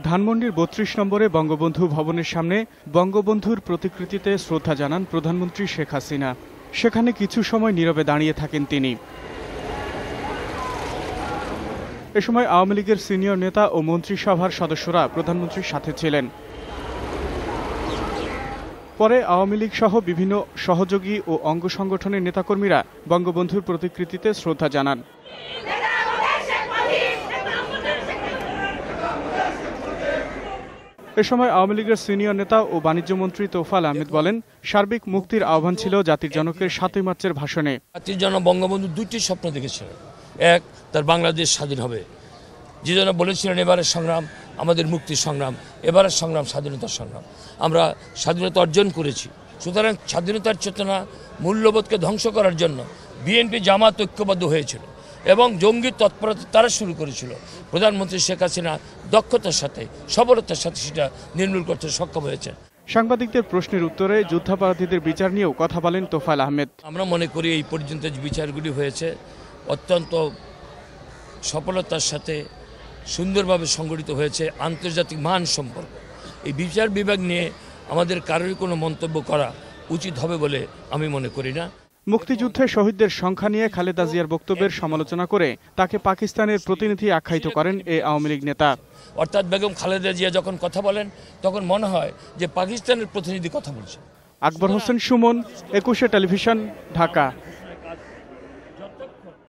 ধানমন্ডির ৩২ নম্বরে বঙ্গবন্ধু ভবনের সামনে বঙ্গবন্ধুর প্রতিকৃতিতে শ্রদ্ধা জানান প্রধানমন্ত্রী শেখ হাসিনা। সেখানে কিছু সময় নীরবে দাঁড়িয়ে থাকেন তিনি। এ সময় আওয়ামী লীগের সিনিয়র নেতা ও মন্ত্রিসভার সদস্যরা প্রধানমন্ত্রীর সাথে ছিলেন। পরে আওয়ামী লীগ সহ বিভিন্ন সহযোগী ও অঙ্গ সংগঠনের নেতাকর্মীরা বঙ্গবন্ধুর প্রতিকৃতিতে শ্রদ্ধা জানান। এ সময় আওয়ামী লীগের সিনিয়র নেতা ও বাণিজ্য মন্ত্রী তোফায়েল আহমেদ বলেন, সার্বিক মুক্তির আহ্বান ছিল জাতির জনকের ৭ই মার্চের ভাষণে। জাতির জনক বঙ্গবন্ধু দুইটি স্বপ্ন দেখেছিলেন। এক, তার বাংলাদেশ স্বাধীন হবে। যে জন্য বলেছিলেন এবারের সংগ্রাম আমাদের মুক্তির সংগ্রাম, এবারের সংগ্রাম স্বাধীনতার সংগ্রাম। আমরা স্বাধীনতা অর্জন করেছি। সুতরাং স্বাধীনতার চেতনা মূল্যবোধকে ধ্বংস করার জন্য বিএনপি জামাত ঐক্যবদ্ধ হয়েছিল এবং জঙ্গি তৎপরতা তারা শুরু করেছিল। প্রধানমন্ত্রী শেখ হাসিনা দক্ষতার সাথে সফলতার সাথে সেটা নির্মূল করতে সক্ষম হয়েছে। সাংবাদিকদের প্রশ্নের উত্তরে যুদ্ধাপরাধীদের বিচার নিয়েও কথা বলেন তোফায়েল আহমেদ। আমরা মনে করি এই পর্যন্ত যে বিচারগুলি হয়েছে অত্যন্ত সফলতার সাথে সুন্দরভাবে সংগঠিত হয়েছে। আন্তর্জাতিক মান সম্পর্ক এই বিচার বিভাগ নিয়ে আমাদের কারোরই কোনো মন্তব্য করা উচিত হবে বলে আমি মনে করি না। মুক্তিযুদ্ধে শহীদদের সংখ্যা নিয়ে খালেদা জিয়ার বক্তব্যের সমালোচনা করে তাকে পাকিস্তানের প্রতিনিধি আখ্যায়িত করেন এই আওয়ামী লীগ নেতা। অর্থাৎ বেগম খালেদা জিয়া যখন কথা বলেন তখন মনে হয় যে পাকিস্তানের প্রতিনিধি কথা বলছে। আকবর হোসেন সুমন, ২১ টেলিভিশন, ঢাকা।